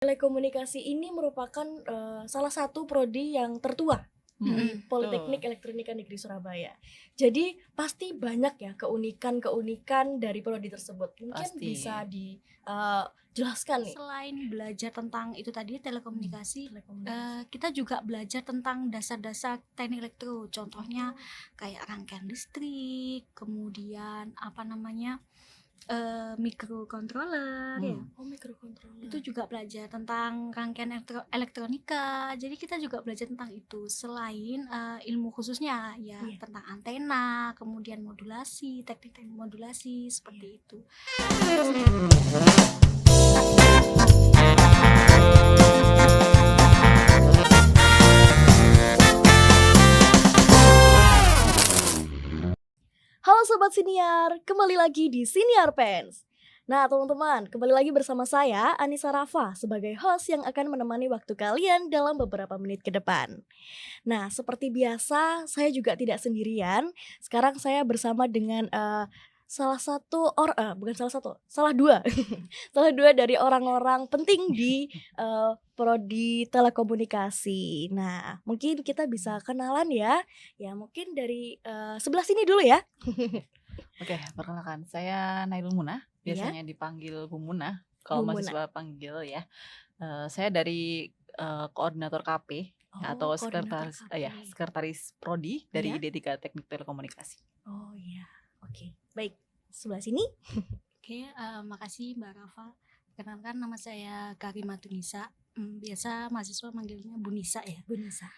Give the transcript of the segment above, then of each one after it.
Telekomunikasi ini merupakan, salah satu prodi yang tertua di Politeknik Betul. Elektronika Negeri Surabaya. Jadi pasti banyak ya keunikan-keunikan dari prodi tersebut. Mungkin bisa Pasti. jelaskan nih? Selain belajar tentang itu tadi telekomunikasi, Telekomunikasi. kita juga belajar tentang dasar-dasar teknik elektro. Contohnya Oh. kayak rangkaian listrik, kemudian microcontroller ya. Oh, microcontroller. Itu juga belajar tentang rangkaian elektronika. Jadi kita juga belajar tentang itu. Selain ilmu khususnya ya Iya. tentang antena, kemudian modulasi, teknik-teknik modulasi seperti itu. Halo Sobat Siniar, kembali lagi di Siniar Pens. Nah teman-teman, kembali lagi bersama saya Anissa Rafa sebagai host yang akan menemani waktu kalian dalam beberapa menit ke depan. Nah seperti biasa, saya juga tidak sendirian. Sekarang saya bersama dengan salah dua salah dua dari orang-orang penting di prodi telekomunikasi. Nah mungkin kita bisa kenalan ya. Ya mungkin dari sebelah sini dulu ya. Oke, perkenalkan saya Nailul Munah, Iya. biasanya dipanggil Bu Munah, kalau Bu Munah. mahasiswa panggil ya. Saya dari koordinator KP atau Koordinator sekretaris KP. sekretaris prodi dari Iya. D3 Teknik Telekomunikasi. Oh iya, oke. Baik, sebelah sini. Oke, makasih Mbak Rafa. Perkenalkan nama saya Karima Tunisa. Biasa mahasiswa manggilnya Bu Nisa ya. Bu Nisa.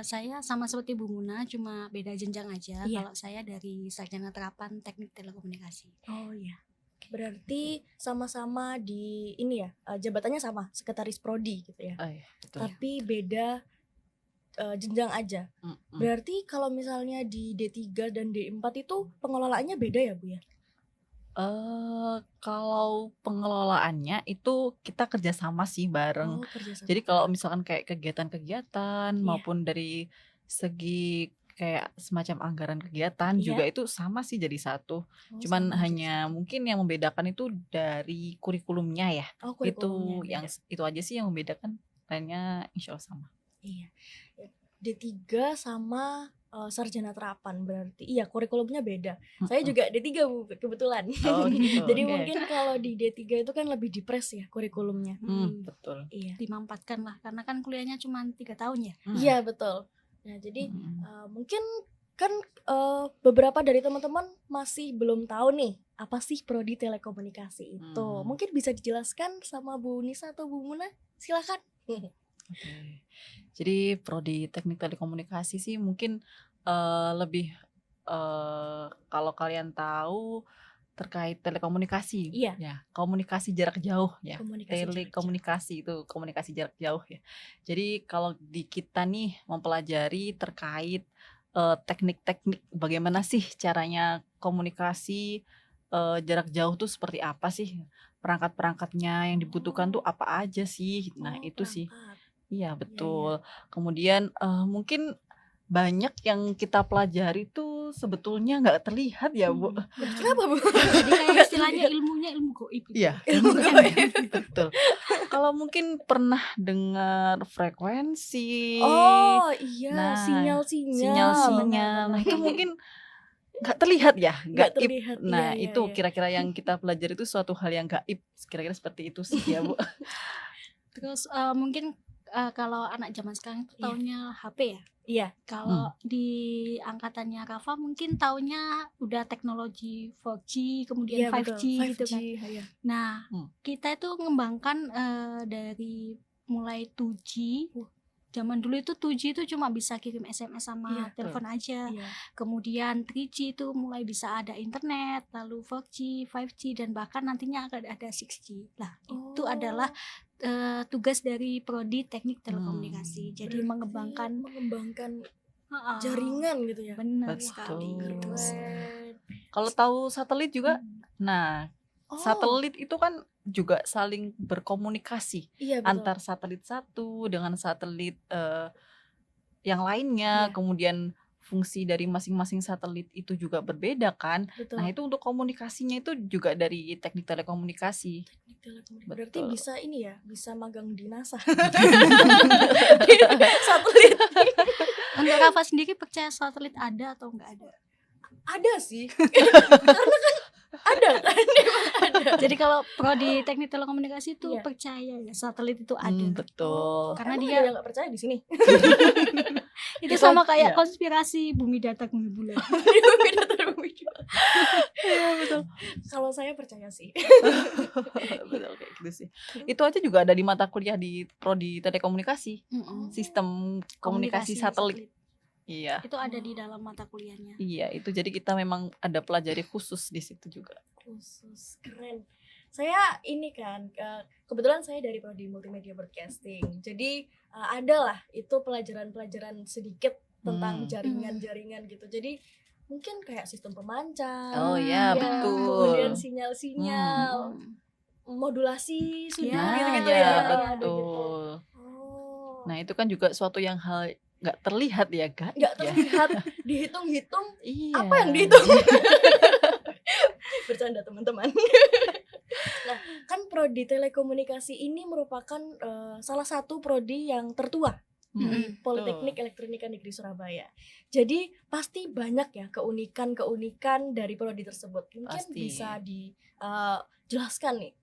Saya sama seperti Bu Muna, cuma beda jenjang aja. Iya. Kalau saya dari sarjana terapan teknik telekomunikasi. Oh iya. Berarti sama-sama di ini ya, jabatannya sama, sekretaris prodi gitu ya. Oh iya, betul. Tapi beda jenjang aja. Berarti kalau misalnya di D3 dan D4 itu pengelolaannya beda ya, Bu ya? Kalau pengelolaannya itu kita kerjasama sih bareng. Oh, kerjasama. Jadi kalau misalkan kayak kegiatan-kegiatan Iya. maupun dari segi kayak semacam anggaran kegiatan Iya. juga itu sama sih jadi satu. Cuman sama hanya mungkin yang membedakan itu dari kurikulumnya ya. Oh, Itu kurikulumnya yang beda. itu aja sih yang membedakan. Lainnya insya Allah sama. Iya. D3 sama sarjana terapan berarti. Iya, kurikulumnya beda. Saya juga D3 Bu, kebetulan. Oh gitu. Jadi Oke. mungkin kalau di D3 itu kan lebih dipres ya kurikulumnya. Betul. Iya. Dimampatkan lah, karena kan kuliahnya cuma 3 tahun ya. Iya, betul. Nah, jadi mungkin kan beberapa dari teman-teman masih belum tahu nih apa sih prodi telekomunikasi itu. Mungkin bisa dijelaskan sama Bu Nisa atau Bu Muna? Silakan. Oke. Jadi prodi teknik telekomunikasi sih mungkin lebih kalau kalian tahu terkait telekomunikasi, Iya. ya komunikasi jarak jauh ya. Komunikasi jarak Telekomunikasi itu komunikasi jarak jauh ya. Jadi kalau di kita nih mempelajari terkait teknik-teknik bagaimana sih caranya komunikasi jarak jauh tuh seperti apa sih, perangkat-perangkatnya yang dibutuhkan tuh apa aja sih. Nah itu sih. Perangkat. Iya Iya, betul. Kemudian mungkin banyak yang kita pelajari tuh sebetulnya nggak terlihat ya Bu. Kenapa Bu? Jadi kayak istilahnya ilmunya ilmu goib gitu. Iya. Ilmu goib. Betul. Kalau mungkin pernah dengar frekuensi. Oh iya, Nah, Benar-benar. sinyal-sinyal. Nah itu mungkin nggak terlihat ya, Nggak gaib. terlihat. Nah Iya, itu iya. kira-kira yang kita pelajari itu suatu hal yang gaib. Kira-kira seperti itu sih ya Bu. Terus mungkin kalau anak zaman sekarang itu Iya. taunya HP ya. Iya. Kalau di angkatannya Rafa mungkin taunya udah teknologi 4G, kemudian Iya, 5G betul. gitu kan. 5G, iya. Nah, kita itu mengembangkan dari mulai 2G. Zaman dulu itu 2G itu cuma bisa kirim SMS sama Iya, telepon aja. Iya. Kemudian 3G itu mulai bisa ada internet, lalu 4G, 5G dan bahkan nantinya akan ada 6G. Nah, itu adalah tugas dari prodi teknik telekomunikasi. Jadi Berarti mengembangkan jaringan gitu ya. Benar Betul. sekali gitu. Kalau tahu satelit juga, nah satelit itu kan juga saling berkomunikasi. Iya, betul. Antar satelit satu dengan satelit yang lainnya. Iya. Kemudian fungsi dari masing-masing satelit itu juga berbeda kan. Betul. Nah, itu untuk komunikasinya itu juga dari teknik telekomunikasi. Teknik telekomunikasi. Berarti Betul. bisa ini ya, bisa magang di NASA. Di satelit. Untuk Rafa sendiri percaya satelit ada atau enggak ada? Ada sih. Karena kan ada kan, emang ada. Jadi kalau prodi teknik telekomunikasi itu Iya. percaya ya satelit itu ada. Betul. Karena Emang dia- ada yang nggak percaya di sini. Itu Kita- sama kayak iya. konspirasi bumi datar bumi bulan. Beda terus. Iya, betul. Kalau saya percaya sih. Betul kayak gitu sih. Itu aja juga ada di mata kuliah di prodi telekomunikasi, sistem komunikasi satelit. Iya. Itu ada di dalam mata kuliahnya. Iya, itu jadi kita memang ada pelajari khusus di situ juga. Khusus, keren. Saya ini kan, kebetulan saya dari prodi multimedia broadcasting. Jadi ada lah itu pelajaran-pelajaran sedikit tentang jaringan-jaringan gitu. Jadi mungkin kayak sistem pemancar. Oh ya, Ya, betul. Kemudian sinyal-sinyal, Hmm. modulasi sudah Ya, gitu-gitu ya, ya. betul. Oh. Nah, itu kan juga suatu yang hal nggak terlihat ya, Kak. Nggak Ya. terlihat, dihitung-hitung Iya. apa yang dihitung. Bercanda teman-teman. Nah, kan prodi telekomunikasi ini merupakan salah satu prodi yang tertua di Mm-mm. Politeknik Elektronika Negeri Surabaya. Jadi pasti banyak ya keunikan-keunikan dari prodi tersebut. Mungkin Pasti. bisa dijelaskan nih.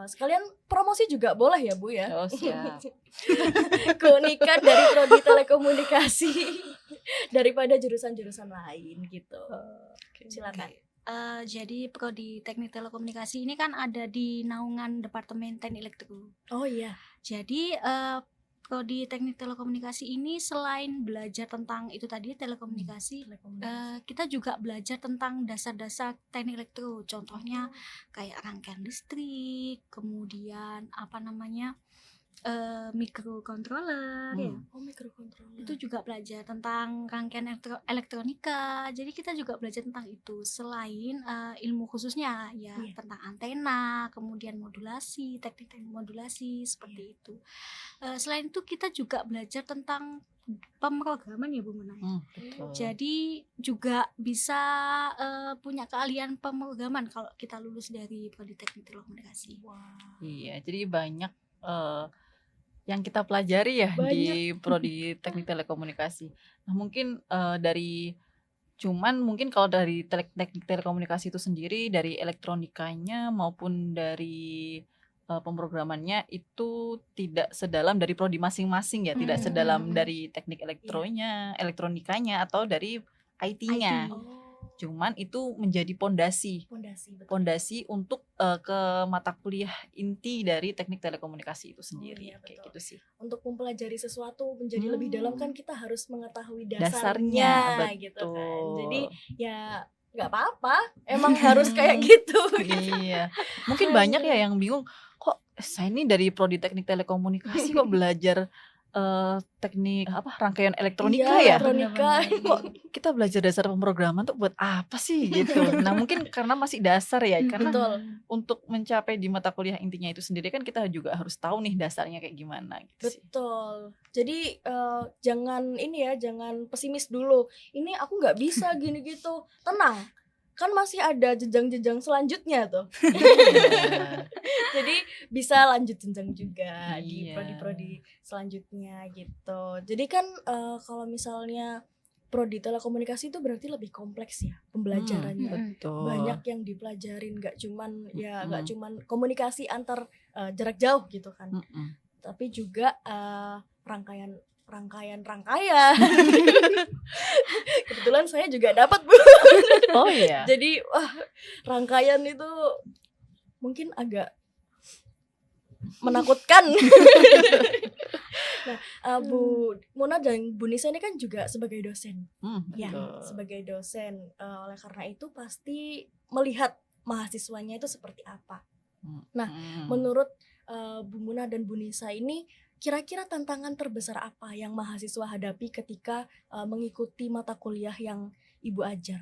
Sekalian promosi juga boleh ya Bu ya. Oh, siap. Keunikan dari prodi telekomunikasi daripada jurusan-jurusan lain gitu. Silakan. Jadi prodi teknik telekomunikasi ini kan ada di naungan Departemen Teknik Elektro. Oh iya. Jadi prodi teknik telekomunikasi ini selain belajar tentang itu tadi telekomunikasi, kita juga belajar tentang dasar-dasar teknik elektro. Contohnya kayak rangkaian listrik, kemudian apa namanya microcontroller ya. Oh, microcontroller. Itu juga belajar tentang rangkaian elektronika. Jadi kita juga belajar tentang itu selain ilmu khususnya ya, Iya. tentang antena, kemudian modulasi, teknik-teknik modulasi seperti itu. Selain itu kita juga belajar tentang pemrograman ya Bu Muna. Betul. Jadi juga bisa punya keahlian pemrograman kalau kita lulus dari prodi teknik telekomunikasi. Wah. Iya, jadi banyak yang kita pelajari ya di prodi teknik telekomunikasi. Nah, mungkin mungkin kalau dari teknik telekomunikasi itu sendiri, dari elektronikanya maupun dari pemrogramannya itu tidak sedalam dari prodi masing-masing ya, tidak sedalam dari teknik elektronikanya atau dari IT-nya. Oh. Cuman itu menjadi pondasi untuk ke mata kuliah inti dari teknik telekomunikasi itu sendiri. iya, Kayak betul. gitu sih. Untuk mempelajari sesuatu menjadi lebih dalam kan kita harus mengetahui Dasarnya, dasarnya betul. gitu kan. Jadi ya nggak apa-apa, emang harus kayak gitu. Iya. Mungkin banyak ya yang bingung, kok saya ini dari prodi teknik telekomunikasi kok belajar teknik rangkaian elektronika Iya, ya? elektronika. Kok kita belajar dasar pemrograman tuh buat apa sih gitu. Nah, mungkin karena masih dasar ya, karena Betul. untuk mencapai di mata kuliah intinya itu sendiri kan kita juga harus tahu nih dasarnya kayak gimana gitu sih. Betul. Jadi jangan pesimis dulu. Ini aku nggak bisa gini gitu. Tenang. Kan masih ada jenjang-jenjang selanjutnya tuh. Iya. Jadi bisa lanjut jenjang juga di Iya. prodi-prodi selanjutnya gitu. Jadi kan kalau misalnya prodi telekomunikasi itu berarti lebih kompleks ya pembelajarannya. Betul. Banyak yang dipelajarin, nggak cuman komunikasi antar jarak jauh gitu kan. Tapi juga rangkaian. Kebetulan saya juga dapat Bu. Oh iya. Jadi rangkaian itu mungkin agak menakutkan. Nah, Bu Muna dan Bu Nisa ini kan juga sebagai dosen. Ya, Betul. sebagai dosen. Oleh karena itu pasti melihat mahasiswanya itu seperti apa. Nah, menurut Bu Muna dan Bu Nisa ini kira-kira tantangan terbesar apa yang mahasiswa hadapi ketika mengikuti mata kuliah yang Ibu ajar?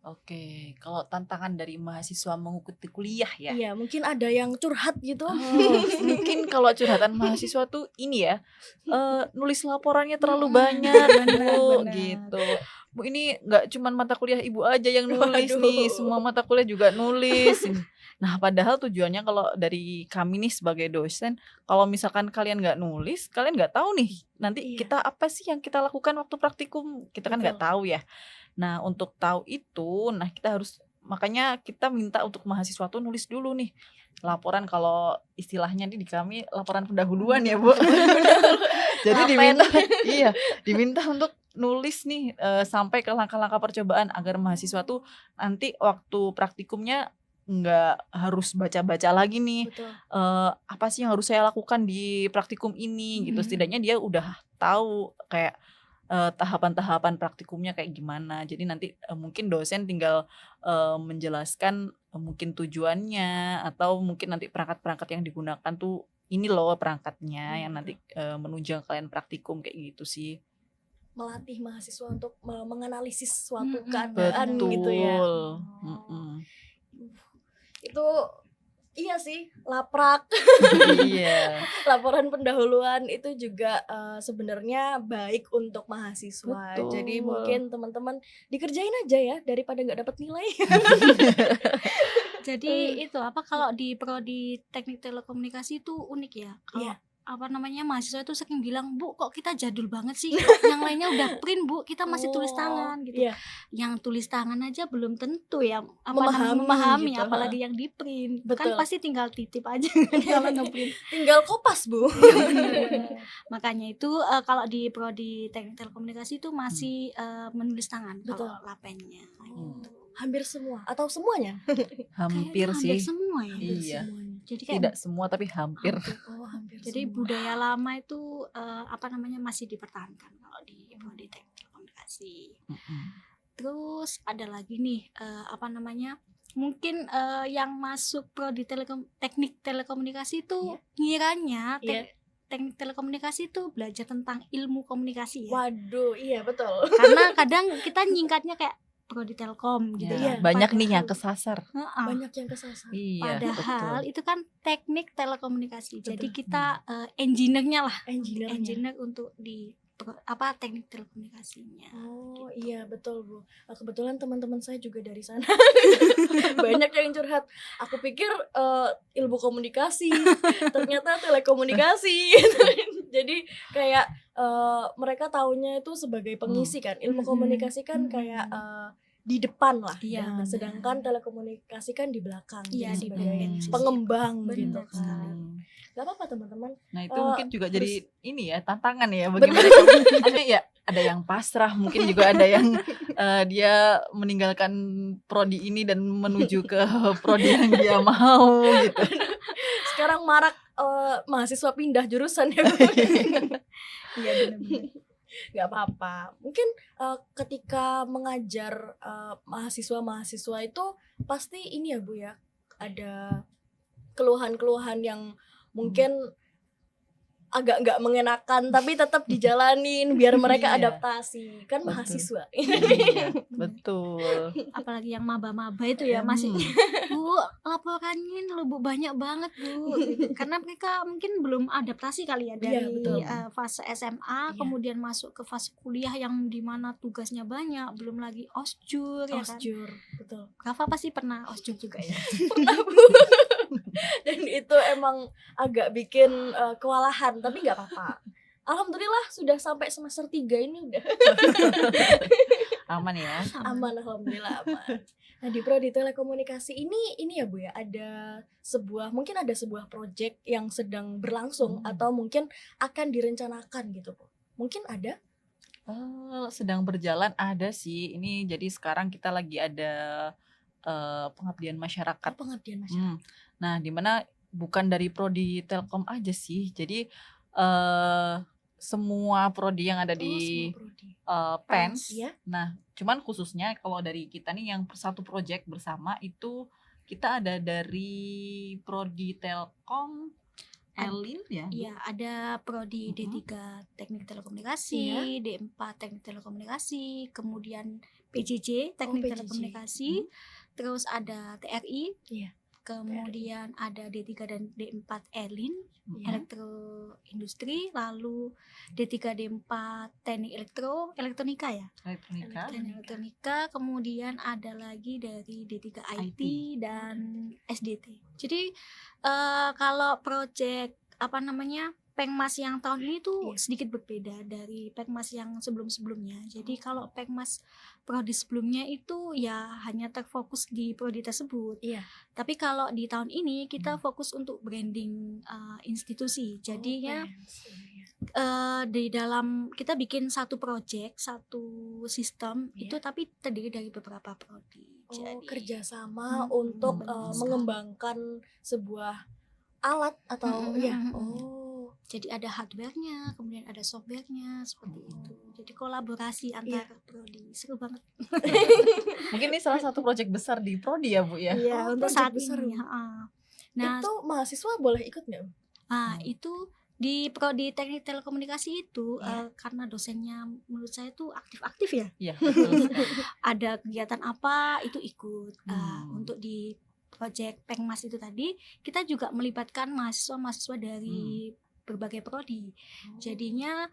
Oke, kalau tantangan dari mahasiswa mengikuti kuliah ya. Iya, mungkin ada yang curhat gitu. Mungkin kalau curhatan mahasiswa tuh ini ya, nulis laporannya terlalu banyak Bu, benar. gitu. Bu, ini nggak cuman mata kuliah Ibu aja yang nulis nih, Waduh. semua mata kuliah juga nulis. Nah, padahal tujuannya kalau dari kami nih sebagai dosen, kalau misalkan kalian nggak nulis, kalian nggak tahu nih nanti Iya. kita apa sih yang kita lakukan waktu praktikum, kita kan nggak Betul. tahu ya. Nah, untuk tahu itu, nah kita harus makanya kita minta untuk mahasiswa tuh nulis dulu nih laporan, kalau istilahnya nih di kami laporan pendahuluan ya Bu. Jadi diminta iya, diminta untuk nulis nih sampai ke langkah-langkah percobaan agar mahasiswa tuh nanti waktu praktikumnya nggak harus baca-baca lagi nih, Betul. apa sih yang harus saya lakukan di praktikum ini gitu. Setidaknya dia udah tahu kayak tahapan-tahapan praktikumnya kayak gimana. Jadi nanti mungkin dosen tinggal menjelaskan mungkin tujuannya, atau mungkin nanti perangkat-perangkat yang digunakan tuh ini loh perangkatnya yang nanti menunjang kalian praktikum kayak gitu sih. Melatih mahasiswa untuk menganalisis suatu Mm-mm. keadaan Betul. gitu ya. Mm-mm. Itu iya sih, laprak. Iya. Laporan pendahuluan itu juga sebenarnya baik untuk mahasiswa. Jadi Betul. mungkin teman-teman dikerjain aja ya daripada nggak dapat nilai. Jadi itu apa, kalau di prodi teknik telekomunikasi itu unik ya. Kalau Iya. apa namanya, mahasiswa itu sering bilang, "Bu, kok kita jadul banget sih? Kok yang lainnya udah print, Bu, kita masih tulis tangan," gitu. Iya, Yang tulis tangan aja belum tentu ya Memahami memahami, gitu, apalagi yang di print. Kan Betul. pasti tinggal titip aja kalau nge-print. tinggal kopas Bu. Bener. Makanya itu kalau di prodi teknik telekomunikasi itu masih menulis tangan Betul. kalau lapennya. Gitu. Hampir semua atau semuanya? Hampir Kayaknya sih. hampir semua ya. Hampir Iya. semuanya. Jadi kayak Tidak semua tapi hampir. Oh, hampir jadi semua. budaya lama itu apa namanya masih dipertahankan kalau di prodi teknik telekomunikasi. Mm-mm. Terus ada lagi nih apa namanya, mungkin yang masuk prodi teknik telekomunikasi itu ngiranya Iya. teknik telekomunikasi itu belajar tentang ilmu komunikasi ya. Waduh, iya betul. Karena kadang kita nyingkatnya kayak prodi telkom gitu Ya, ya. banyak nih yang Padahal- kesasar. Heeh. Banyak yang kesasar. Iya, Padahal betul. itu kan teknik telekomunikasi. Jadi Betul. kita engineer-nya lah, Engineer-nya. engineer untuk di teknik telekomunikasinya. Oh iya betul Bu. Kebetulan teman-teman saya juga dari sana. Banyak yang curhat. Aku pikir ilmu komunikasi, ternyata telekomunikasi. Jadi kayak mereka taunya itu sebagai pengisi kan. Ilmu komunikasi kan kayak di depan lah. Iya, Nah, benar. sedangkan telekomunikasi kan di belakang. Iya, jadi di sebagai bagian sisi. pengembang Benar gitu kan. sekali. Gak apa-apa teman-teman. Nah, itu Eh, mungkin juga harus- jadi ini ya tantangan ya bagi Betul. mereka. Ada ya, ada yang pasrah, mungkin juga ada yang dia meninggalkan prodi ini dan menuju ke prodi yang dia mau gitu. Sekarang marak mahasiswa pindah jurusan ya Bu. Iya benar-benar. Gak apa-apa. Mungkin ketika mengajar mahasiswa-mahasiswa itu pasti ini ya Bu ya, ada keluhan-keluhan yang mungkin agak nggak mengenakan tapi tetap dijalanin biar mereka Iya. adaptasi kan Betul. mahasiswa. Iya, betul. Apalagi yang maba-maba itu ya masih, Bu, laporannya ini loh Bu, banyak banget Bu, gitu. Karena mereka mungkin belum adaptasi kali ya Iya, dari betul. fase SMA, Iya. kemudian masuk ke fase kuliah yang dimana tugasnya banyak, belum lagi osjur ya kan. Osjur, betul. Rafa pasti pernah osjur juga ya. Pernah Bu. Dan itu emang agak bikin kewalahan tapi nggak apa-apa. Alhamdulillah sudah sampai semester 3 ini udah Aman ya. aman, alhamdulillah aman. Nah di prodi telekomunikasi ini ya Bu ya, mungkin ada sebuah project yang sedang berlangsung atau mungkin akan direncanakan gitu Bu. Mungkin ada? Sedang berjalan ada sih. Ini jadi sekarang kita lagi ada pengabdian masyarakat. Pengabdian masyarakat. Nah, di mana bukan dari prodi Telkom aja sih. Jadi semua prodi yang ada di Semua prodi. PENS. Iya. Nah, cuman khususnya kalau dari kita nih yang satu project bersama itu kita ada dari prodi Telkom Elin ya. Bu? Iya, ada prodi D3 Teknik Telekomunikasi, D4 Teknik Telekomunikasi, kemudian PJJ, Teknik PJJ. Telekomunikasi, terus ada TRI, Iya. kemudian ada D3 dan D4 ELIN, Mhm. Elektroindustri, lalu D3 D4 Teknik Elektronika ya. Elektronika. Dan elektronika, kemudian ada lagi dari D3 IT dan SDT. Jadi kalau project Pengmas yang tahun ini tuh Iya. sedikit berbeda dari Pengmas yang sebelum-sebelumnya. Jadi kalau Pengmas prodi sebelumnya itu ya hanya terfokus di prodi tersebut. Iya. Tapi kalau di tahun ini kita fokus untuk branding institusi. Jadinya di dalam kita bikin satu project, satu sistem itu tapi terdiri dari beberapa prodi. Jadi Kerjasama untuk benar sekali. mengembangkan sebuah alat atau ya. Jadi ada hardware-nya, kemudian ada software-nya seperti itu. Jadi kolaborasi antar prodi. Seru banget. Mungkin ini salah satu proyek besar di prodi ya Bu ya. Iya, untuk project saat besar, ini. Bu. Nah, Itu mahasiswa boleh ikut nggak? itu di prodi Teknik Telekomunikasi itu Iya. karena dosennya menurut saya tuh aktif-aktif ya. Iya, betul sekali. Ada kegiatan apa itu ikut. Hmm. Untuk di proyek Pengmas itu tadi kita juga melibatkan mahasiswa-mahasiswa dari berbagai prodi. Jadinya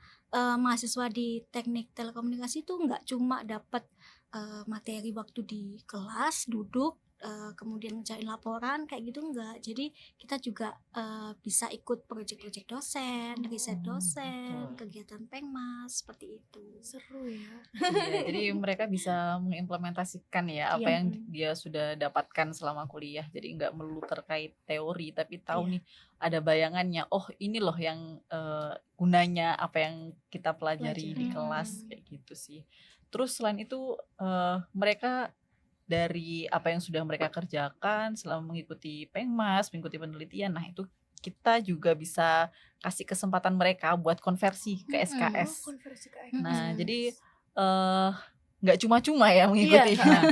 mahasiswa di Teknik Telekomunikasi itu nggak cuma dapat materi waktu di kelas duduk kemudian ngerjain laporan kayak gitu enggak. Jadi kita juga bisa ikut proyek-proyek dosen, riset dosen, betul. kegiatan Pengmas seperti itu. Seru ya. Iya, jadi mereka bisa mengimplementasikan ya apa Iya. yang dia sudah dapatkan selama kuliah. Jadi nggak melulu terkait teori, tapi tahu Iya. nih ada bayangannya. Oh ini loh yang gunanya apa yang kita pelajari di kelas kayak gitu sih. Terus selain itu mereka dari apa yang sudah mereka kerjakan selama mengikuti Pengmas, mengikuti penelitian, nah itu kita juga bisa kasih kesempatan mereka buat konversi ke SKS. Konversi ke Nah, jadi nggak cuma-cuma ya mengikuti. Iya. Nah,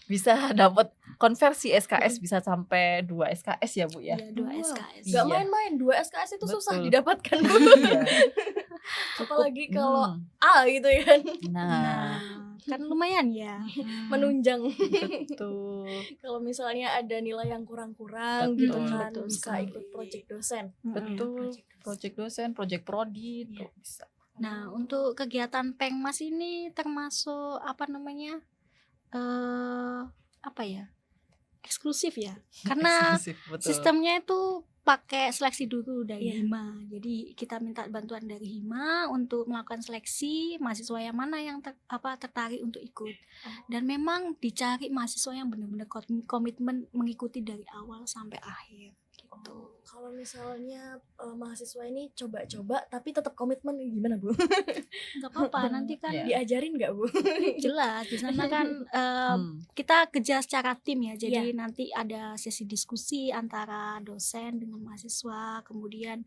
bisa dapat konversi SKS bisa sampai 2 SKS ya Bu ya. Iya, 2 Wow. SKS. Gak Iya. main-main, 2 SKS itu susah Betul. didapatkan. Iya. Apalagi kalau Hmm. A gitu ya. Nah, Kan lumayan ya. Menunjang. betul. Kalau misalnya ada nilai yang kurang-kurang Betul. gitu kan, Betul bisa sekali. ikut project dosen. Betul. Project dosen, project prodi itu bisa. Nah, untuk kegiatan Pengmas ini termasuk eksklusif ya. Karena Eksklusif, betul. sistemnya itu pakai seleksi dulu dari Iya. Hima. Jadi kita minta bantuan dari Hima untuk melakukan seleksi mahasiswa yang mana yang tertarik untuk ikut. Dan memang dicari mahasiswa yang benar-benar komitmen mengikuti dari awal sampai akhir gitu. Kalau misalnya mahasiswa ini coba-coba tapi tetap komitmen gimana Bu? Enggak apa-apa, nanti kan Iya. Diajarin nggak Bu? jelas di sana kan kita kerja secara tim ya. Jadi nanti ada sesi diskusi antara dosen dengan mahasiswa. Kemudian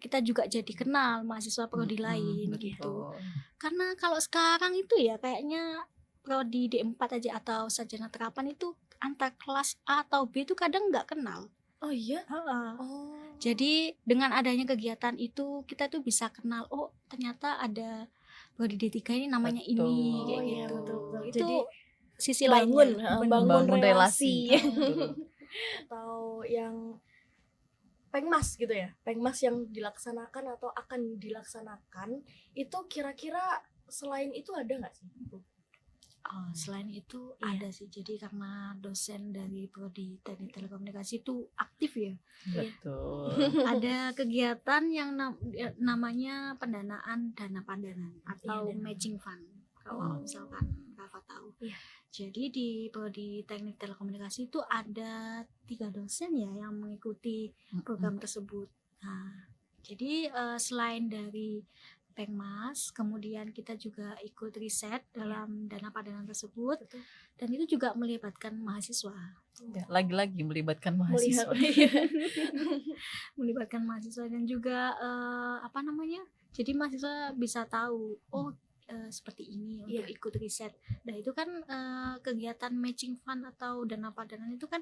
kita juga jadi kenal mahasiswa prodi lain gitu. Betul. Karena kalau sekarang itu ya kayaknya prodi D4 aja atau sarjana terapan itu antar kelas A atau B itu kadang nggak kenal. Oh iya? Jadi dengan adanya kegiatan itu kita tuh bisa kenal, oh ternyata ada prodi D3 ini namanya Betul. ini kayak Oh iya, gitu. betul. Itu Jadi sisi bangun, lainnya. bangun relasi. relasi. Betul. Atau yang Pengmas gitu ya. Pengmas yang dilaksanakan atau akan dilaksanakan itu kira-kira selain itu ada nggak sih Bu? Selain itu Iya. ada sih, jadi karena dosen dari prodi teknik telekomunikasi itu aktif ya. Betul. Ada kegiatan yang namanya pendanaan dana pandangan atau dana. matching fund kalau misalkan Rafa tahu. Iya. Jadi di prodi teknik telekomunikasi itu ada 3 dosen ya yang mengikuti program tersebut. Nah, jadi selain dari Pengmas, kemudian kita juga ikut riset dalam dana pandangan tersebut. Betul. Dan itu juga melibatkan mahasiswa. Ya, lagi-lagi melibatkan Melihat mahasiswa. Melibatkan mahasiswa dan juga jadi mahasiswa bisa tahu seperti ini untuk ikut riset. Nah itu kan kegiatan matching fund atau dana pandangan itu kan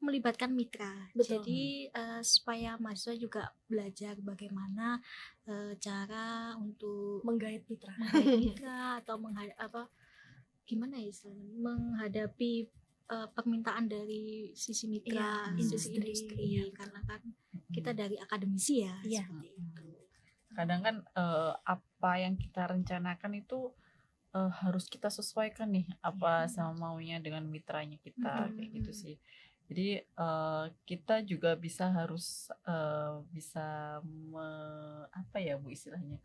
melibatkan mitra. Betul. Jadi supaya mahasiswa juga belajar bagaimana cara untuk menggait mitra. menggait mitra atau gimana ya istilahnya, menghadapi permintaan dari sisi mitra Iya, industri, iya, karena kan kita dari akademisi ya, Iya. seperti itu. Kadang kan apa yang kita rencanakan itu harus kita sesuaikan nih apa sama maunya dengan mitranya kita, kayak gitu sih. Jadi kita juga harus bisa apa ya Bu istilahnya,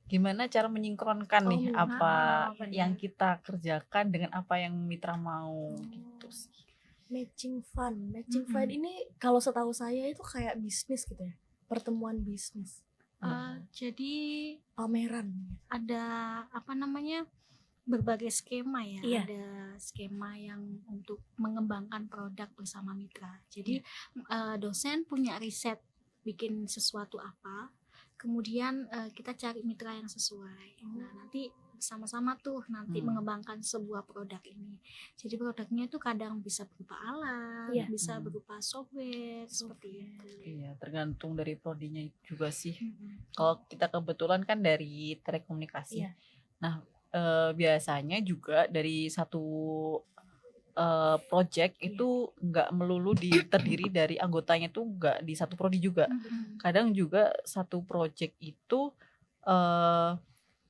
gimana cara menyinkronkan Oh, nih apa benar. yang kita kerjakan dengan apa yang mitra mau, gitu sih. Matching fund ini kalau setahu saya itu kayak bisnis gitu ya, pertemuan bisnis, Jadi pameran. ada apa namanya, berbagai skema ya. Iya. Ada skema yang untuk mengembangkan produk bersama mitra. Jadi dosen punya riset bikin sesuatu apa, kemudian kita cari mitra yang sesuai. Nah, nanti sama-sama tuh nanti mengembangkan sebuah produk ini. Jadi produknya itu kadang bisa berupa alat, Iya. bisa berupa software, seperti itu. Iya, tergantung dari prodinya juga sih. Kalau kita kebetulan kan dari telekomunikasi. Iya. Nah, biasanya juga dari satu project itu nggak melulu terdiri dari anggotanya tuh nggak di satu prodi juga. Kadang juga satu project itu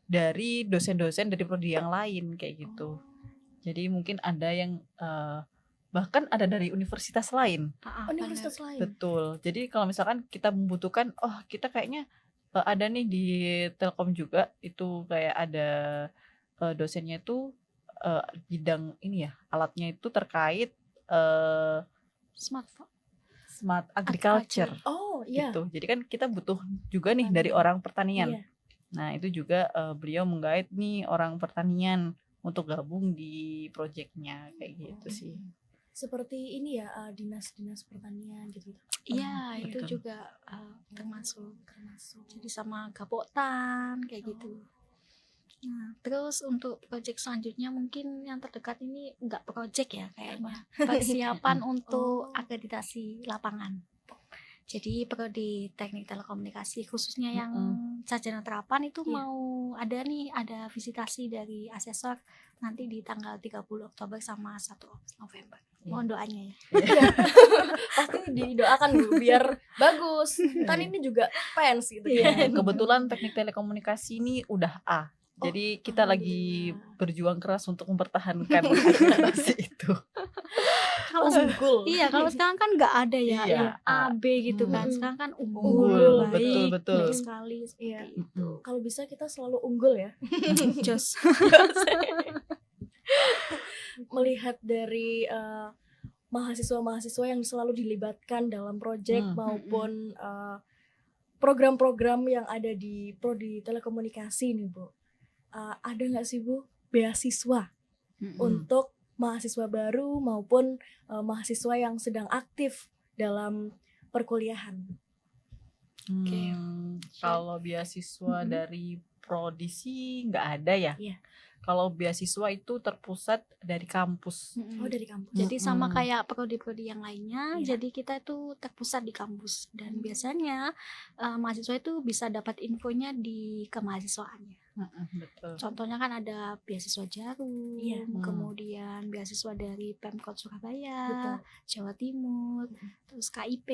dari dosen-dosen dari prodi yang lain kayak gitu. Jadi mungkin ada yang bahkan ada dari universitas lain. Universitas lain. Betul. Jadi kalau misalkan kita membutuhkan, kita kayaknya ada nih di Telkom juga itu kayak ada dosennya itu bidang ini ya, alatnya itu terkait smart agriculture. Oh iya. Gitu. Jadi kan kita butuh juga nih dari orang pertanian. Iya. Nah itu juga beliau menggait nih orang pertanian untuk gabung di proyeknya kayak gitu sih. Seperti ini ya, dinas-dinas pertanian gitu. Iya, itu betul. juga termasuk. Jadi sama Gapotan kayak gitu. Nah, terus untuk proyek selanjutnya mungkin yang terdekat ini enggak proyek ya kayaknya. Persiapan untuk akreditasi lapangan. Jadi prodi teknik telekomunikasi khususnya yang sarjana terapan itu mau ada visitasi dari asesor nanti di tanggal 30 Oktober sama 1 November. Mohon doanya ya. Pasti didoakan dulu biar bagus. Kan ini juga PENS gitu kan. Kebetulan teknik telekomunikasi ini udah A. Jadi kita lagi berjuang keras untuk mempertahankan akreditasi itu. Kalau kalau sekarang kan nggak ada ya yang A, B gitu kan. Sekarang kan unggul, baik, betul. baik sekali seperti itu. Kalau bisa kita selalu unggul ya. Jos. Melihat dari mahasiswa-mahasiswa yang selalu dilibatkan dalam proyek maupun program-program yang ada di prodi telekomunikasi nih Bu. Ada nggak sih Bu beasiswa untuk mahasiswa baru maupun mahasiswa yang sedang aktif dalam perkuliahan? Kalau beasiswa dari prodi sih nggak ada ya. Kalau beasiswa itu terpusat dari kampus. Oh, dari kampus. Jadi sama kayak prodi-prodi yang lainnya. Jadi kita itu terpusat di kampus dan biasanya mahasiswa itu bisa dapat infonya di kemahasiswaannya. Betul. Contohnya kan ada beasiswa Jarum, kemudian beasiswa dari Pemkot Surabaya, Jawa Timur, terus KIP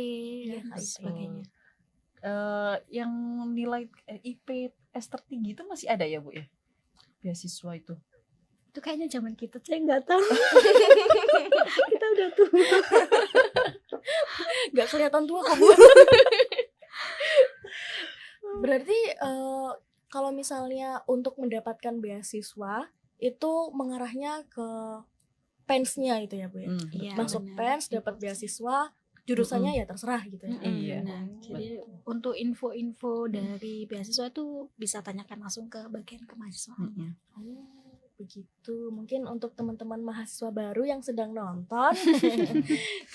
dan sebagainya. Yang nilai IPS tertinggi itu masih ada ya Bu ya? Beasiswa itu kayaknya zaman kita saya nggak tahu. Kita udah tua. Nggak kelihatan tua kok Bu. Berarti kalau misalnya untuk mendapatkan beasiswa itu mengarahnya ke PENS-nya itu ya Bu ya. Masuk PENS dapat beasiswa, jurusannya ya terserah gitu ya. Benar. Jadi untuk info-info dari beasiswa itu bisa tanyakan langsung ke bagian kemahasiswaannya. Oh, begitu. Mungkin untuk teman-teman mahasiswa baru yang sedang nonton,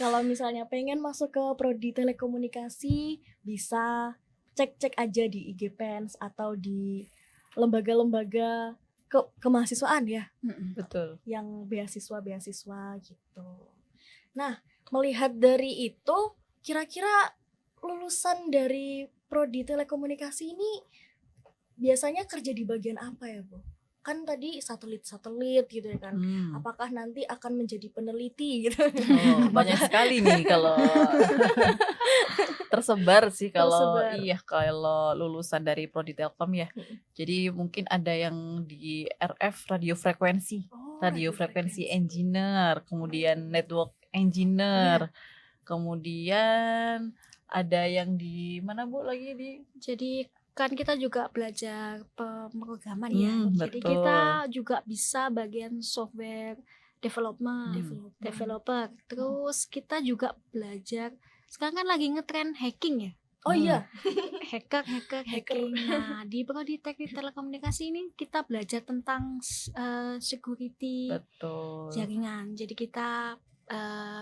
kalau misalnya pengen masuk ke prodi telekomunikasi, bisa cek-cek aja di IG PENS atau di lembaga-lembaga kemahasiswaan ya. Betul. Yang beasiswa gitu. Nah, melihat dari itu, kira-kira lulusan dari prodi telekomunikasi ini biasanya kerja di bagian apa ya Bu? kan tadi satelit gitu ya kan. Apakah nanti akan menjadi peneliti gitu? Oh, banyak sekali nih kalau tersebar sih kalau Tersebar. kalau lulusan dari Prodi Telkom ya. Jadi mungkin ada yang di RF radio frekuensi, Oh, radio frekuensi engineer, kemudian network engineer, kemudian ada yang di mana Bu lagi di Jadi kan kita juga belajar pemrograman ya. Jadi betul. kita juga bisa bagian software developer. Terus kita juga belajar, sekarang kan lagi ngetren hacking ya. Oh iya, hacking. Nah, di Prodi Teknik Telekomunikasi ini kita belajar tentang security Betul. jaringan. Jadi kita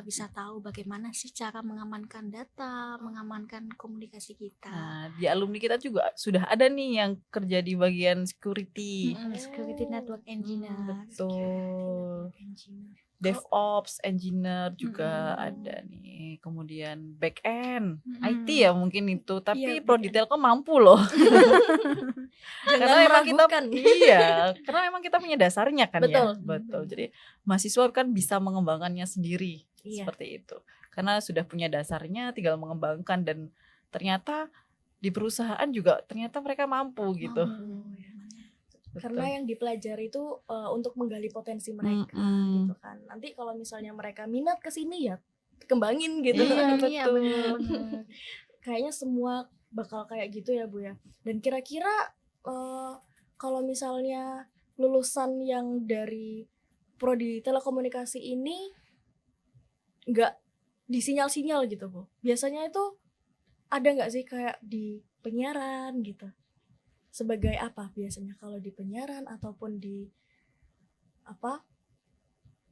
bisa tahu bagaimana sih cara mengamankan data, mengamankan komunikasi kita. Nah, di alumni kita juga sudah ada nih yang kerja di bagian security. Security network engineer. Betul. DevOps engineer juga ada nih. Kemudian back end, IT ya mungkin itu. Tapi Prodi Telkom mampu loh. Jangan meragukan. Karena memang kita punya dasarnya kan Betul. ya. Betul. Jadi mahasiswa kan bisa mengembangkannya sendiri seperti itu. Karena sudah punya dasarnya, tinggal mengembangkan dan ternyata di perusahaan juga ternyata mereka mampu gitu. Karena yang dipelajari itu untuk menggali potensi mereka gitu kan. Nanti kalau misalnya mereka minat ke sini ya kembangin gitu. Iya, betul. Kayaknya semua bakal kayak gitu ya Bu ya. Dan kira-kira kalau misalnya lulusan yang dari Prodi Telekomunikasi ini nggak disinyal-sinyal gitu Bu. Biasanya itu ada nggak sih kayak di penyiaran gitu? Sebagai apa biasanya kalau di penyiaran ataupun di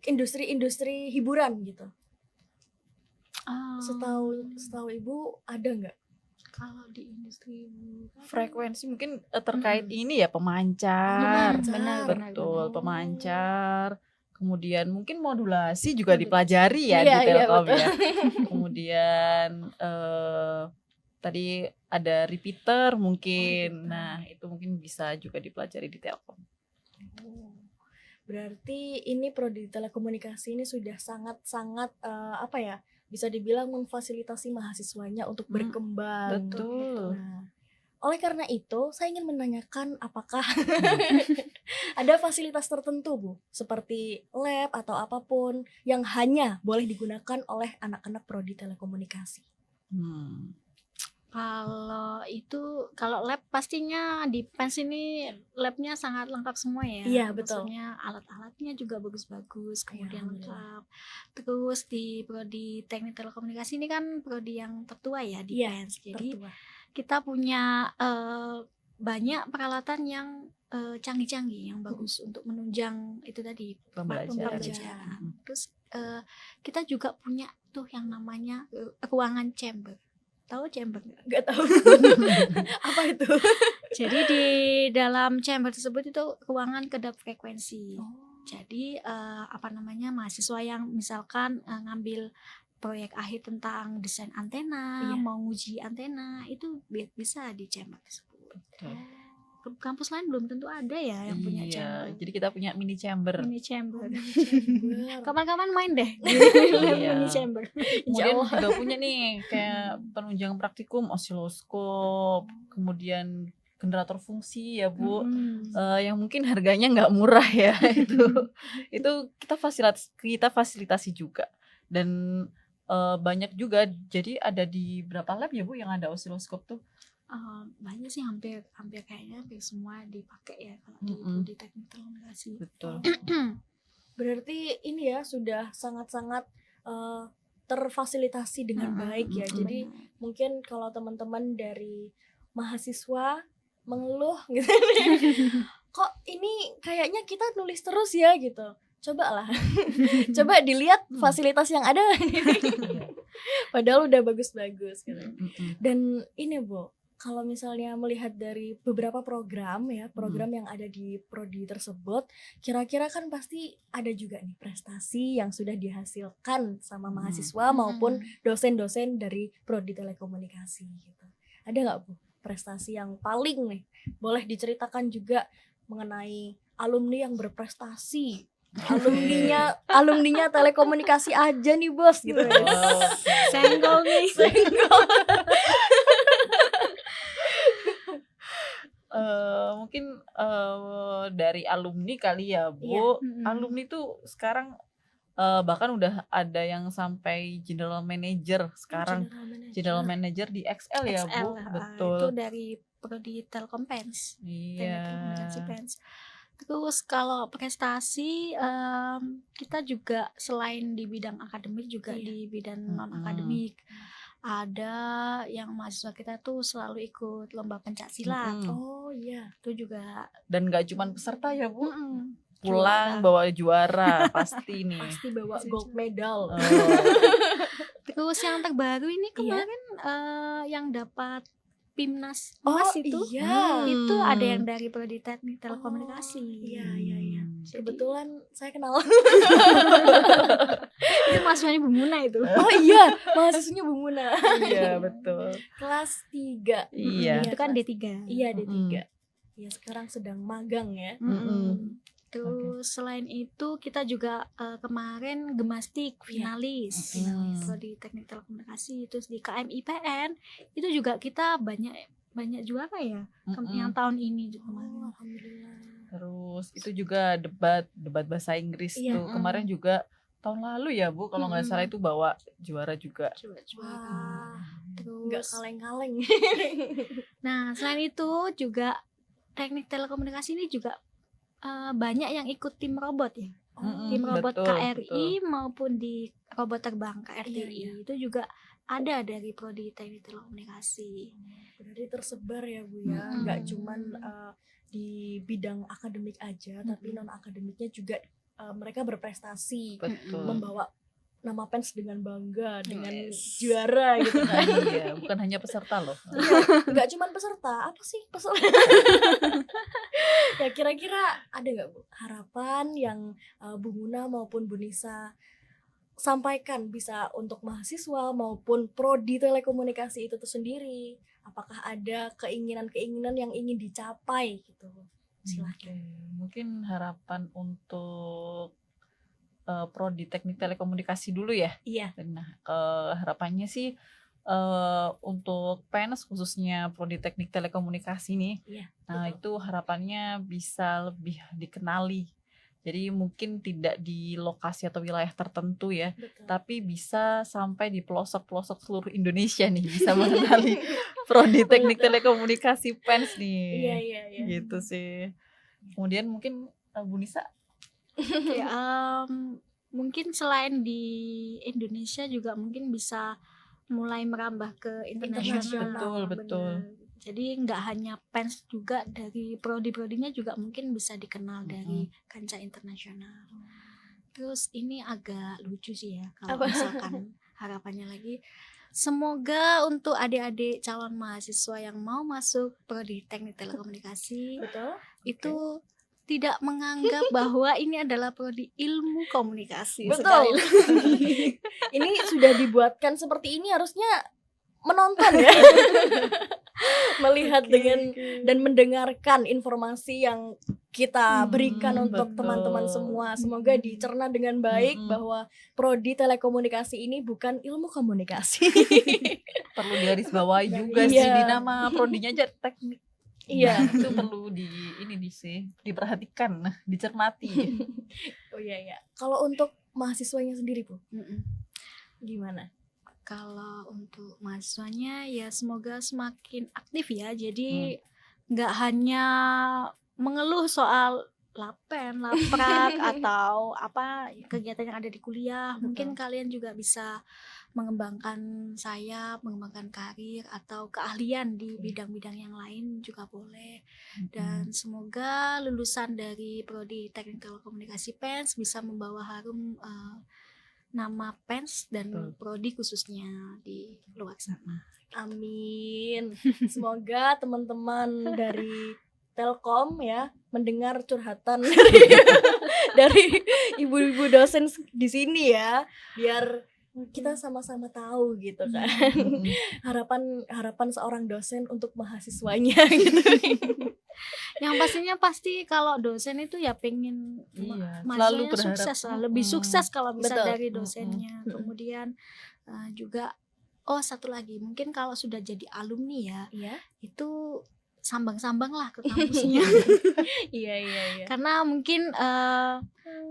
industri hiburan gitu? Setahu Ibu ada nggak? Kalau di industri Frekuensi mungkin terkait ini ya pemancar. Benar. Betul, pemancar. Kemudian mungkin modulasi juga dipelajari ya Iya, di Telkom betul. ya. Kemudian tadi ada repeater mungkin. Nah, itu mungkin bisa juga dipelajari di Telkom. Berarti ini Prodi Telekomunikasi ini sudah sangat-sangat bisa dibilang memfasilitasi mahasiswanya untuk berkembang. Betul. Nah, oleh karena itu, saya ingin menanyakan apakah ada fasilitas tertentu Bu, seperti lab atau apapun yang hanya boleh digunakan oleh anak-anak Prodi Telekomunikasi. Kalau lab pastinya di PENS ini labnya sangat lengkap semua ya. Iya, betul. Maksudnya alat-alatnya juga bagus-bagus, kemudian lengkap. Terus di Prodi Teknik Telekomunikasi ini kan prodi yang tertua ya di PENS. Jadi kita punya banyak peralatan yang canggih-canggih yang bagus untuk menunjang itu tadi pembelajaran. Terus kita juga punya tuh yang namanya ruangan chamber. Tahu chamber nggak? Nggak tahu. Apa itu? Jadi di dalam chamber tersebut itu ruangan kedap frekuensi. Jadi mahasiswa yang misalkan ngambil proyek akhir tentang desain antena, mau nguji antena, itu bisa di chamber tersebut. Kampus lain belum tentu ada ya yang punya chamber. Jadi kita punya mini chamber. Kapan-kapan main deh. Mini chamber. Kemudian juga punya nih kayak penunjang praktikum osiloskop, kemudian generator fungsi ya Bu, yang mungkin harganya nggak murah ya itu kita fasilitasi juga dan banyak juga. Jadi ada di berapa lab ya Bu yang ada osiloskop tuh? Banyak sih, hampir kayaknya hampir semua dipakai ya kalau di teknik telekomunikasi. Betul. Berarti ini ya sudah sangat-sangat terfasilitasi dengan baik ya. Jadi mungkin kalau teman-teman dari mahasiswa mengeluh gitu, kok ini kayaknya kita nulis terus ya gitu. Coba dilihat fasilitas yang ada. Padahal udah bagus-bagus gitu. Dan ini Bu, kalau misalnya melihat dari beberapa program yang ada di prodi tersebut, kira-kira kan pasti ada juga nih prestasi yang sudah dihasilkan sama mahasiswa maupun dosen-dosen dari Prodi Telekomunikasi gitu. Ada nggak Bu prestasi yang paling nih boleh diceritakan juga mengenai alumni yang berprestasi. Alumninya telekomunikasi aja nih bos gitu ya. Senggol nih. Mungkin dari alumni kali ya Bu. Iya. Alumni tuh sekarang bahkan udah ada yang sampai general manager sekarang. General manager di XL ya Bu. Betul. Itu dari prodi Telkom Pens. Teknik Telekomunikasi Iya. Pens. Terus kalau prestasi kita juga selain di bidang akademik juga di bidang non akademik. Ada yang mahasiswa kita tuh selalu ikut lomba pencaksilat. Oh iya. Itu juga Dan gak cuman peserta ya Bu. Juara. Pulang bawa juara pasti nih. Pasti bawa gold medal. Oh. Terus yang terbaru ini kemarin yang dapat PIMNAS emas itu iya. itu ada yang dari prodi Teknik Telekomunikasi. Iya. Jadi, Kebetulan saya kenal. itu mahasiswanya Bu Muna itu. Oh iya, mahasiswanya Bu Muna. Iya betul. Kelas 3. Iya. Itu kan D3. Iya, D3. Iya, sekarang sedang magang ya. Terus selain itu kita juga kemarin gemastik finalis prodi Teknik Telekomunikasi. Terus di KMIPN itu juga kita banyak juara ya yang tahun ini juga kemarin. Alhamdulillah. Terus itu juga debat bahasa Inggris Iya. tuh kemarin juga tahun lalu ya Bu kalau nggak salah itu bawa juara juga. Wah, Terus nggak kaleng-kaleng. nah selain itu juga Teknik Telekomunikasi ini juga banyak yang ikut tim robot ya. Tim robot betul, KRI maupun di robot terbang KRTI Iya. itu juga ada dari prodi Teknik Telekomunikasi. Berarti tersebar ya Bu ya, nggak cuman di bidang akademik aja, tapi non akademiknya juga mereka berprestasi, Betul. membawa nama Pens dengan bangga, dengan juara gitu kan. Iya, bukan hanya peserta loh. Nggak cuman peserta, apa sih peserta? Ya kira-kira ada nggak Bu harapan yang Bu Muna maupun Bu Nisa sampaikan bisa untuk mahasiswa maupun prodi telekomunikasi itu sendiri? Apakah ada keinginan-keinginan yang ingin dicapai gitu? Silahkan. Mungkin harapan untuk prodi Teknik Telekomunikasi dulu ya. Iya. Nah, harapannya sih untuk PENS khususnya prodi Teknik Telekomunikasi nih. Iya, Nah, itu harapannya bisa lebih dikenali. Jadi mungkin tidak di lokasi atau wilayah tertentu ya, Betul. tapi bisa sampai di pelosok-pelosok seluruh Indonesia nih bisa mengenali prodi Teknik Telekomunikasi PENS nih. Iya. Gitu sih. Kemudian mungkin Bu Nisa. Ya, mungkin selain di Indonesia juga mungkin bisa mulai merambah ke internasional. Betul. Bener. Jadi nggak hanya Pens juga, dari prodi-prodinya juga mungkin bisa dikenal dari kancah internasional. Terus ini agak lucu sih ya kalau misalkan harapannya lagi. Semoga untuk adik-adik calon mahasiswa yang mau masuk prodi Teknik Telekomunikasi Betul. itu tidak menganggap bahwa ini adalah prodi ilmu komunikasi. Betul. Ini sudah dibuatkan seperti ini harusnya menonton ya. Melihat dan mendengarkan informasi yang kita berikan untuk betul. teman-teman semua. Semoga dicerna dengan baik bahwa prodi telekomunikasi ini bukan ilmu komunikasi. Perlu digarisbawahi juga sih di nama prodinya aja teknik. Iya. Itu perlu diperhatikan, dicermati. Oh iya. Kalau untuk mahasiswanya sendiri Bu, gimana? Kalau untuk mahasiswanya ya semoga semakin aktif ya. Jadi nggak hanya mengeluh soal lapen, laprak atau apa kegiatan yang ada di kuliah. Mungkin kalian juga bisa mengembangkan sayap, mengembangkan karir atau keahlian di bidang-bidang yang lain juga boleh. Dan semoga lulusan dari prodi Teknik Telekomunikasi Pens bisa membawa harum nama Pens dan prodi khususnya di luar sana. Amin. Semoga teman-teman dari Telkom ya mendengar curhatan dari ibu-ibu dosen di sini ya, biar kita sama-sama tahu gitu kan. Mm-mm. harapan seorang dosen untuk mahasiswanya gitu. Yang pastinya pasti kalau dosen itu ya pengen Iya, selalu mahasiswanya berharap. sukses lah, lebih sukses kalau bisa Betul. dari dosennya. Kemudian juga satu lagi mungkin kalau sudah jadi alumni ya, Iya. itu sambang-sambang lah ke kampusnya. Iya. Karena mungkin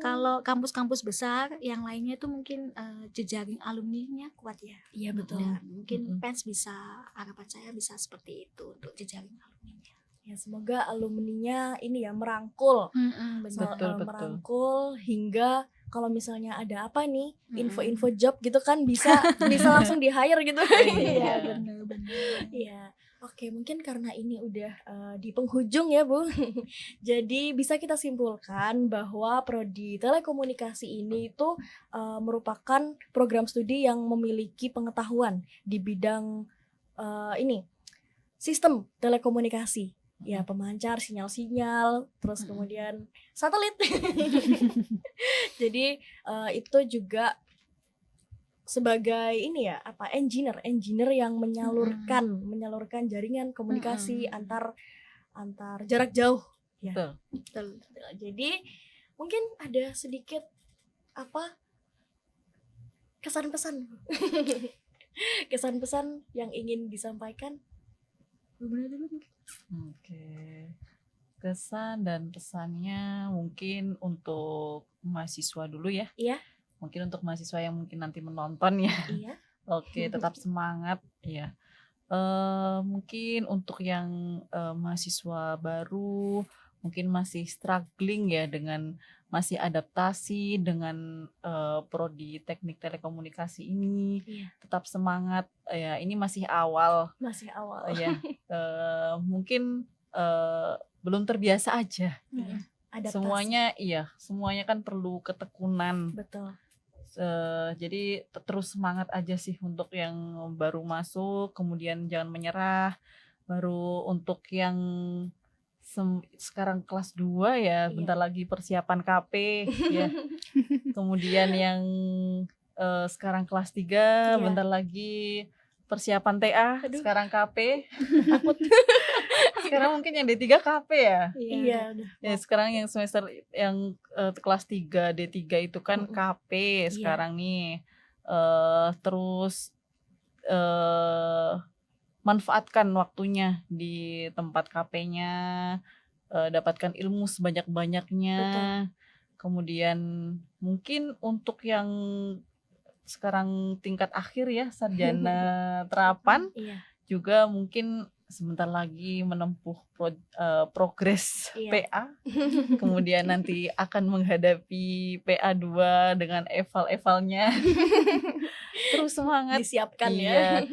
kalau kampus-kampus besar yang lainnya itu mungkin jejaring alumninya kuat ya. Iya betul. Dan mungkin PENS bisa, harapan saya bisa seperti itu untuk jejaring alumninya. Ya semoga alumninya ini ya merangkul. Betul. Merangkul hingga kalau misalnya ada apa nih info-info Mm-mm. job gitu kan bisa langsung di hire gitu. Iya. Benar. Iya. Oke, mungkin karena ini udah di penghujung ya, Bu. Jadi bisa kita simpulkan bahwa prodi telekomunikasi ini itu merupakan program studi yang memiliki pengetahuan di bidang ini sistem telekomunikasi. Ya, pemancar sinyal-sinyal, terus kemudian satelit. Jadi itu juga sebagai ini ya engineer yang menyalurkan jaringan komunikasi antar jarak jauh ya. Betul. Jadi mungkin ada sedikit kesan-pesan kesan-pesan yang ingin disampaikan. Oke. Kesan dan pesannya mungkin untuk mahasiswa dulu ya. Iya. Mungkin untuk mahasiswa yang mungkin nanti menonton ya. Iya. Oke, tetap semangat ya. Mungkin untuk yang mahasiswa baru mungkin masih struggling ya dengan masih adaptasi dengan prodi teknik telekomunikasi ini. Iya. Tetap semangat ya, ini masih awal ya. Mungkin belum terbiasa aja. Adaptasi. Semuanya kan perlu ketekunan. Betul. Jadi terus semangat aja sih untuk yang baru masuk, kemudian jangan menyerah. Baru untuk yang sekarang kelas 2 ya, bentar lagi persiapan KP ya. Kemudian yang sekarang kelas 3 bentar lagi persiapan TA. Sekarang KP. Sekarang mungkin yang D3 KP ya. Iya. Ya, sekarang yang semester yang kelas 3 D3 itu kan KP sekarang nih. Terus manfaatkan waktunya di tempat KP-nya, dapatkan ilmu sebanyak-banyaknya. Kemudian mungkin untuk yang sekarang tingkat akhir ya, sarjana terapan, juga mungkin sebentar lagi menempuh progres PA. Kemudian nanti akan menghadapi PA2 dengan eval-evalnya. Terus semangat. Disiapkan ya.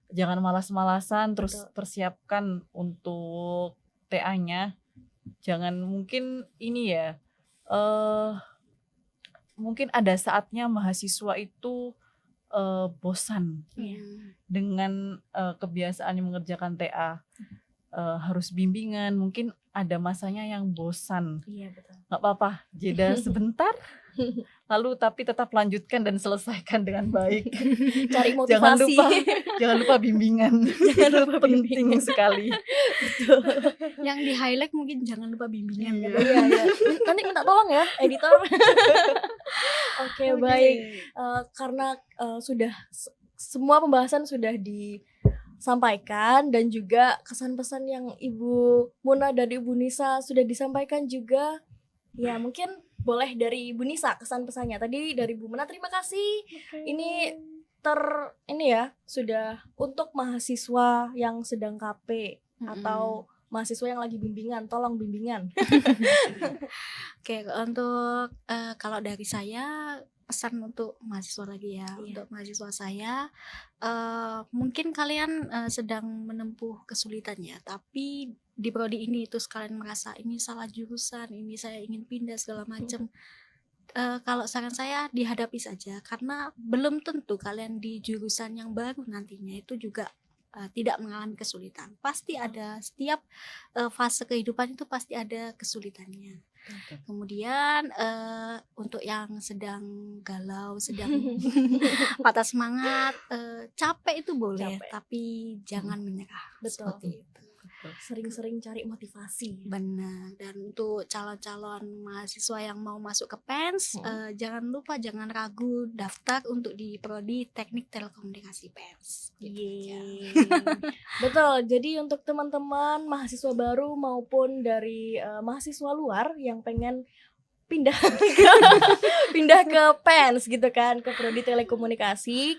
Jangan malas-malasan, terus persiapkan untuk TA-nya. Jangan mungkin ini ya, mungkin ada saatnya mahasiswa itu bosan dengan kebiasaan mengerjakan TA. Harus bimbingan, mungkin ada masanya yang bosan. Iya, betul. Nggak apa-apa, jeda sebentar, lalu tapi tetap lanjutkan dan selesaikan dengan baik. Cari motivasi. Jangan lupa bimbingan. Penting sekali. Betul. Yang di highlight mungkin jangan lupa bimbingan. Iya. Nanti minta tolong ya editor. Oke, baik. Karena sudah semua pembahasan sudah disampaikan dan juga kesan-pesan yang Ibu Muna dan Ibu Nisa sudah disampaikan juga. Ya, mungkin boleh dari Ibu Nisa kesan-pesannya. Tadi dari Bu Muna terima kasih. Ini sudah untuk mahasiswa yang sedang KP atau mahasiswa yang lagi bimbingan, tolong bimbingan. Oke, untuk kalau dari saya pesan untuk mahasiswa lagi ya. Untuk mahasiswa saya mungkin kalian sedang menempuh kesulitan ya, tapi di prodi ini terus kalian merasa ini salah jurusan, ini saya ingin pindah segala macam. Kalau saran saya dihadapi saja, karena belum tentu kalian di jurusan yang baru nantinya itu juga tidak mengalami kesulitan. Pasti ada, setiap fase kehidupan itu pasti ada kesulitannya. Kemudian untuk yang sedang galau, sedang patah semangat, capek itu boleh, Capek. tapi jangan menyerah. Betul. Seperti itu. Sering-sering cari motivasi. Benar. Dan untuk calon-calon mahasiswa yang mau masuk ke PENS, jangan lupa, jangan ragu daftar untuk di prodi Teknik Telekomunikasi PENS. Yeay. Betul. Jadi untuk teman-teman mahasiswa baru maupun dari mahasiswa luar yang pengen pindah ke PENS gitu kan, ke prodi telekomunikasi,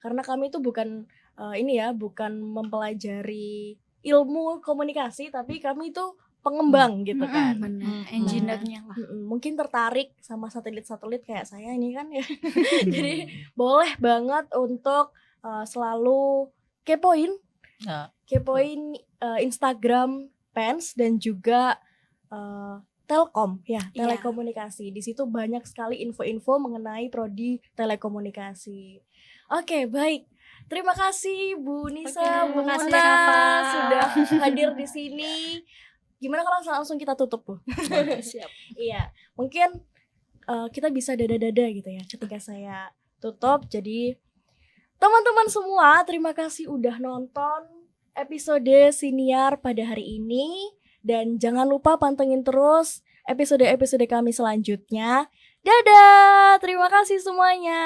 karena kami itu bukan bukan mempelajari ilmu komunikasi, tapi kami itu pengembang gitu kan. Benar. Engineer-nya lah. Mungkin tertarik sama satelit-satelit kayak saya ini kan ya. Jadi boleh banget untuk selalu kepoin Instagram PENS dan juga Telkom ya, Iya. telekomunikasi. Di situ banyak sekali info-info mengenai prodi telekomunikasi. Oke, baik. Terima kasih Bu Nisa, Oke, Bu makasih, Muna Rafa. sudah hadir di sini. Gimana kalau langsung kita tutup, Bu? Siap. Iya, mungkin kita bisa dada-dada gitu ya ketika saya tutup. Jadi teman-teman semua, terima kasih udah nonton episode Siniar pada hari ini. Dan jangan lupa pantengin terus episode-episode kami selanjutnya. Dadah, terima kasih semuanya.